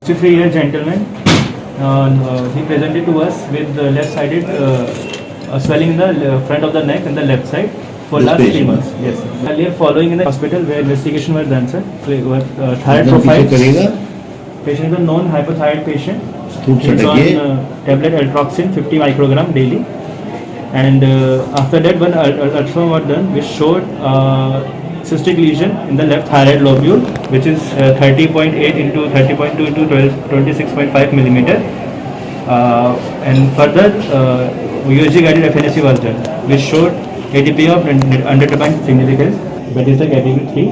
63-year gentleman. He presented to us with left-sided swelling in the front of the neck and the left side for This last patient? 3 months. Yes, sir. Earlier following in the hospital where investigation were done, sir. Thyroid एकदम पीछे profile. करेगा Patient is a known hypothyroid patient. खूब He's सटकिए on tablet altroxin 50 microgram daily. And after that, when ultrasound was done, which showed cystic lesion in the left thyroid lobule, which is 30.8 into 30.2 into 26.5 millimeter. And further, USG guided FNAC was done, which showed ATP of undetermined significance, Bethesda category 3.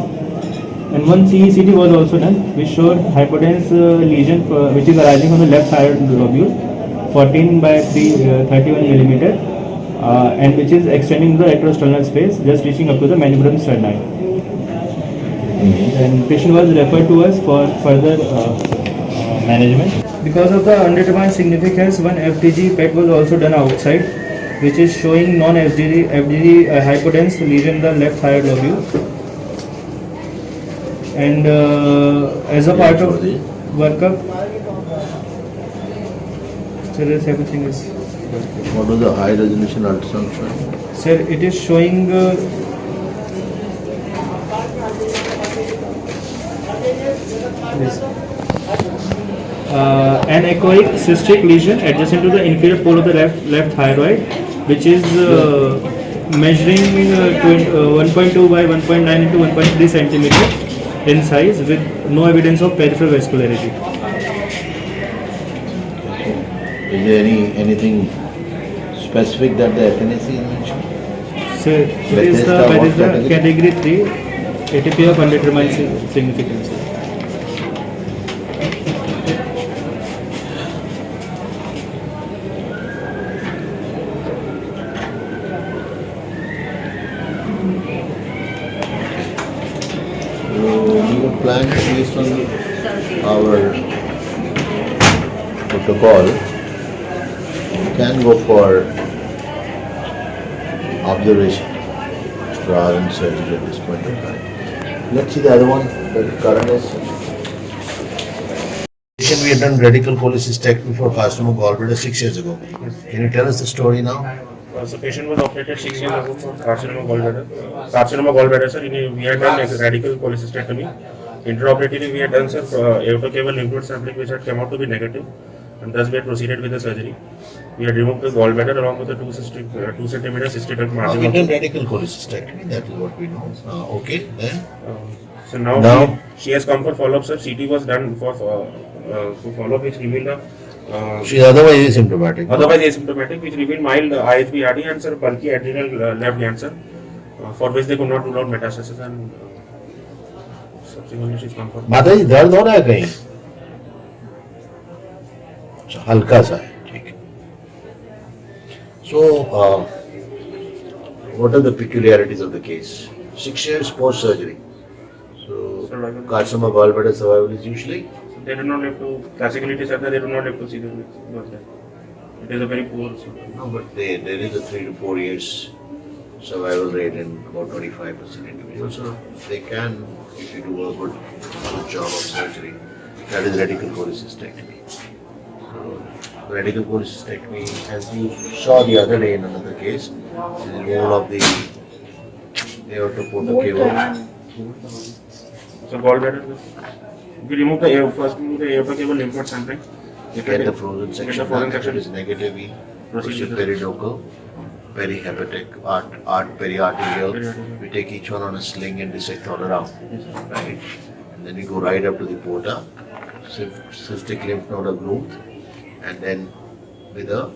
And one CECT was also done, which showed hypodense lesion which is arising from the left thyroid lobule, 14 by 31 millimeter, and which is extending the retrosternal space, just reaching up to the mandibular sterni. And patient was referred to us for further management. Because of the undetermined significance, one FDG PET was also done outside, which is showing non-FDG hypodense lesion in the left thyroid lobule. And as a part of workup, so this everything is. What was the high resolution ultrasound showing? Sir, it is showing this. Anechoic cystic lesion adjacent to the inferior pole of the left thyroid, which is measuring 1.2 by 1.9 into 1.3 centimeter in size, with no evidence of peripheral vascularity. Is there anything specific that the FNAC is mentioned? So it is the Bethesda category 3, ATP of undetermined significance. We would plan based on our protocol. We can go for observation rather than surgery at this point of time. Let's see the other one, the current is. We had done radical cholecystectomy for carcinoma gallbladder 6 years ago. Can you tell us the story now? So patient was operated 6 years ago for carcinoma gallbladder. Carcinoma gallbladder, sir. We had done radical cholecystectomy. Intraoperatively, we had done, sir, aortocaval lymph node sampling, which had come out to be negative, and thus we had proceeded with the surgery. We had removed the gallbladder along with the 2 centimeter cystic margin. We done radical cholecystectomy. That is what we know. Okay, then. So now she has come for follow-up, sir. CT was done for follow-up, which revealed a She is otherwise asymptomatic. asymptomatic, which revealed mild IHB-RD and sir bulky adrenal left cancer, for which they could not rule out metastasis, and subsequently she's come for. माता जी दर्द हो रहा है कहीं? हल्का सा है, ठीक है. So, what are the peculiarities of the case? 6 years post-surgery. So, carcinoma gallbladder survival is usually? They do not have to, classically it is said that they do not have to see the birth. It is a very poor. No, but there is a 3 to 4 years survival rate in about 25% individuals. So they can, if you do a good job of surgery, that is radical cholecystectomy. So radical cholecystectomy, as you saw the other day in another case, is removal of the aortoportocaval. So gallbladder, we remove the aortocaval lymph node sampling. Get the frozen section. That is negative. We proceed peridocal, perihepatic, periarterial. We take each one on a sling and dissect all around. Right? And then we go right up to the porta, cystic lymph node of growth, and then with a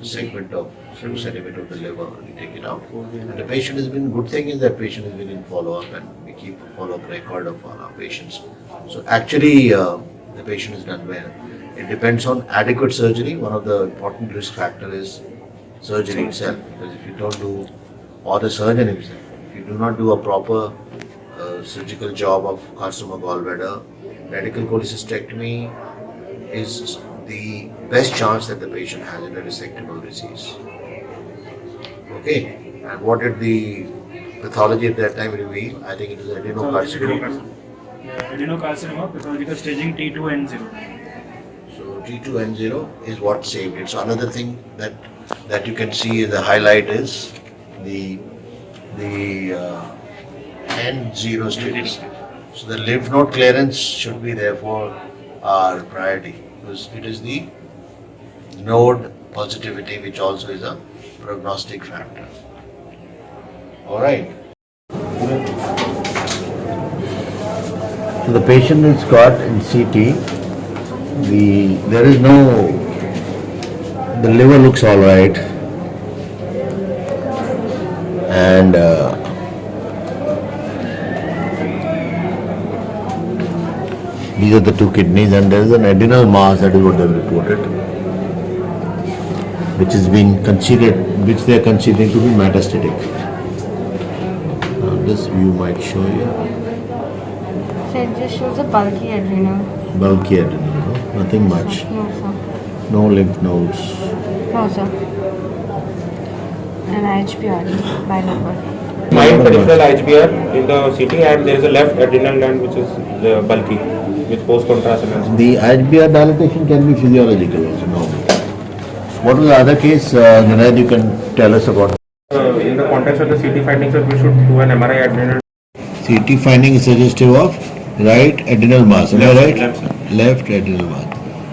segment of 2 centimeter of the liver, we take it out. And the patient has been, good thing is that patient has been in follow-up, and we keep a follow-up record of all our patients. So actually, the patient is done well. It depends on adequate surgery. One of the important risk factor is surgery itself, because if you don't do, or the surgeon himself, if you do not do a proper surgical job of carcinoma gallbladder, radical cholecystectomy is the best chance that the patient has in a resectable disease. Okay, and what did the pathology at that time reveal? I think it is adenocarcinoma. Adenocarcinoma, pathological staging T2 and 0. T2N0 is what saved it. So another thing that you can see in the highlight is the N0 status. So the lymph node clearance should be therefore our priority, because it is the node positivity which also is a prognostic factor. Alright. So the patient is got in CT, there is no, the liver looks alright, and these are the two kidneys, and there is an adrenal mass, that is what they have reported, which is being considered, which they are considering to be metastatic. Now this view might show you. So it just shows a bulky adrenal. Bulky adrenal, no? Nothing much. No, sir. No lymph nodes. No, sir. And HPR, bilobar. Mild peripheral HBR in the CT, and there is a left adrenal gland which is bulky with post-contrast analysis. The HBR dilatation can be physiological also, normal. What was the other case, Junaid, you can tell us about? In the context of the CT findings, we should do an MRI adrenal. CT finding is suggestive of right adrenal mass, am I right? Left. Left adrenal mass.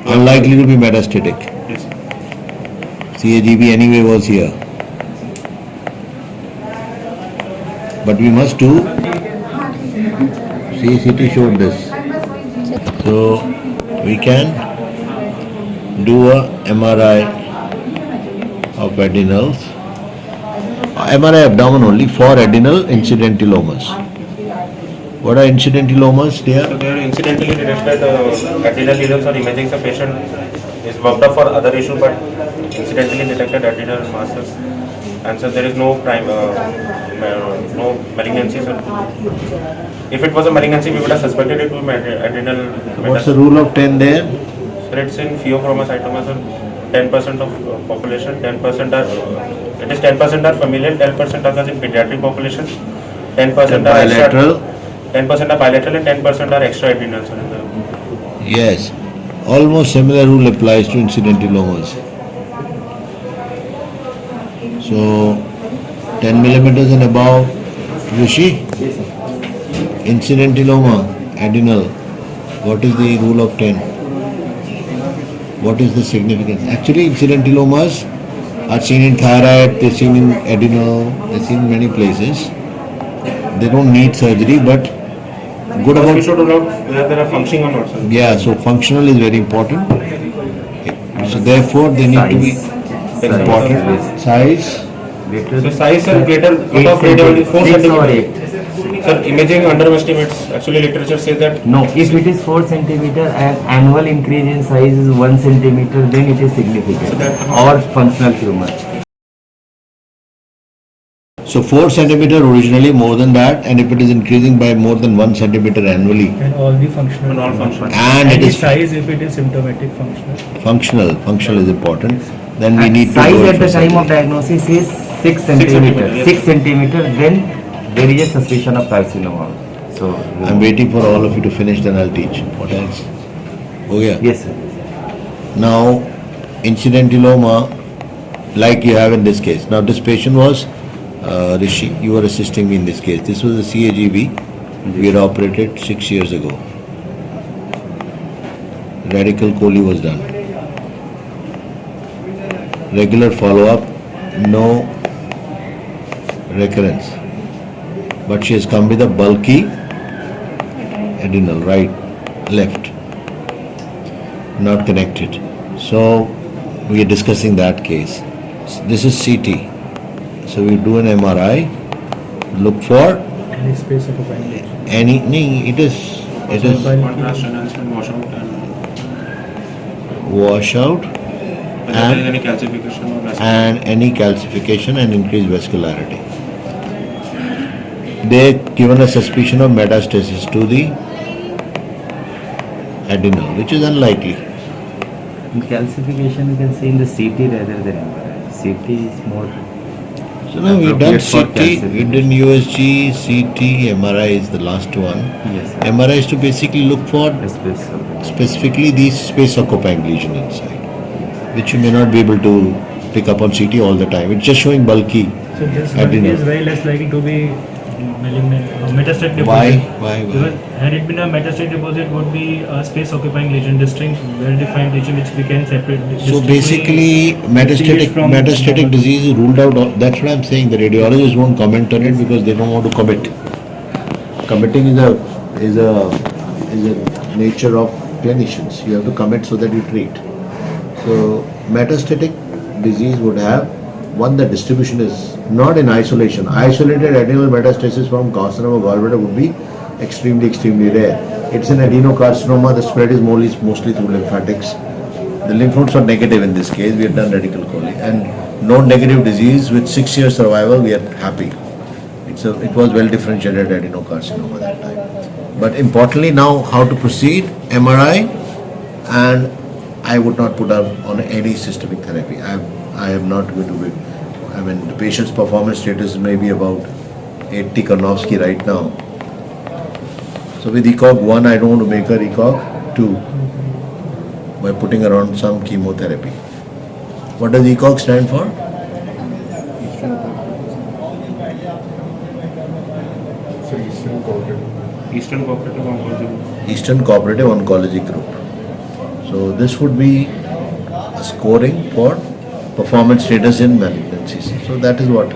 Unlikely to be metastatic. Yes. CAGB anyway was here. But we must do, CT showed this. So we can do a MRI of adrenals, MRI abdomen only for adrenal incidentallomas. What are incidentallomas So there? they are incidentally detected adrenal lesions or imaging the patient is worked up for other issue, but incidentally detected adrenal masses, and so there is no no malignancy. So if it was a malignancy, we would have suspected it to be adrenal. What's the rule of 10 there? So it's in pheochromocytoma, so 10% of population, 10% are it is 10% are familial, 10% occurs in pediatric population, 10% are Bilateral? 10% are bilateral, and 10% are extra adrenal. So Yes. Almost similar rule applies to incidentallomas. So 10 millimeters and above, Rishi? Incidentalloma, adrenal. What is the rule of 10? What is the significance? Actually, incidentallomas are seen in thyroid, they're seen in adrenal, they're seen in many places. They don't need surgery, but good we about, should rule out whether they are functioning or not. Sir. yeah, so functional is very important. So therefore, they need to be important. Size. So size is greater, cutoff rate only 4 centimeters. Sir, imaging underestimates. Actually, literature says that No, if it is 4 centimeter and annual increase in size is 1 centimeter, then it is significant or functional tumor. So 4 centimeter originally, more than that, and if it is increasing by more than 1 centimeter annually, And all the functional. all functional. and it the is size if it is symptomatic functional. functional is important, then we And need to size go at for the time of surgery. diagnosis is 6 centimeter, centimeter. yes. 6 centimeter, then there is a suspicion of carcinoma. So, I'm waiting for all of you to finish, then I'll teach. What else? Oh yeah. yes, sir. Now, incidentalloma, like you have in this case. Now, this patient was Rishi. You were assisting me in this case. This was a CAGB. We had operated 6 years ago. Radical chole was done. Regular follow-up, no recurrence. But she has come with a bulky adrenal, right, left, not connected. So we are discussing that case. This is CT. So we do an MRI, look for Any space of a bandage. any, it is Contrast analysis and washout, washout and whether there is any calcification or less. and any calcification and increased vascularity. They given a suspicion of metastasis to the adrenal, which is unlikely. In calcification, you can say in the CT rather than MRI. CT is more So now we've done appropriate for CT, cancer. we've done USG, CT, MRI is the last one. Yes. MRI is to basically look for Space. specifically these space occupying lesion inside, which you may not be able to pick up on CT all the time. It's just showing bulky. So this Adrenal. is very less likely to be malignant metastatic deposit. Why? Because had it been a metastatic deposit, would be a space occupying lesion, distinct, well defined lesion which we can separate. So distinctly basically, distinguish from metastatic normal. disease is ruled out. That's what I'm saying. The radiologists won't comment on it because they don't want to commit. Committing is a nature of clinicians. You have to commit so that you treat. So metastatic disease would have one, the distribution is not in isolation. Isolated adrenal metastasis from carcinoma gallbladder would be extremely rare. It's an adenocarcinoma. The spread is mostly through lymphatics. The lymph nodes are negative in this case. We have done radical chole and non-negative disease with 6-year survival. We are happy. It was well differentiated adenocarcinoma that time. But importantly now, how to proceed? MRI, and I would not put up on any systemic therapy. I am not going to be. I mean, the patient's performance status may be about 80 Karnofsky right now. So with ECOG 1, I don't want to make her ECOG 2 by putting her on some chemotherapy. What does ECOG stand for? Eastern Cooperative Oncology. Eastern Cooperative Oncology Group. So this would be a scoring for performance status in malignancies. So that is what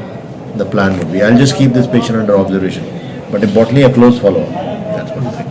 the plan would be. I'll just keep this patient under observation, but importantly a close follow-up. That's what I think.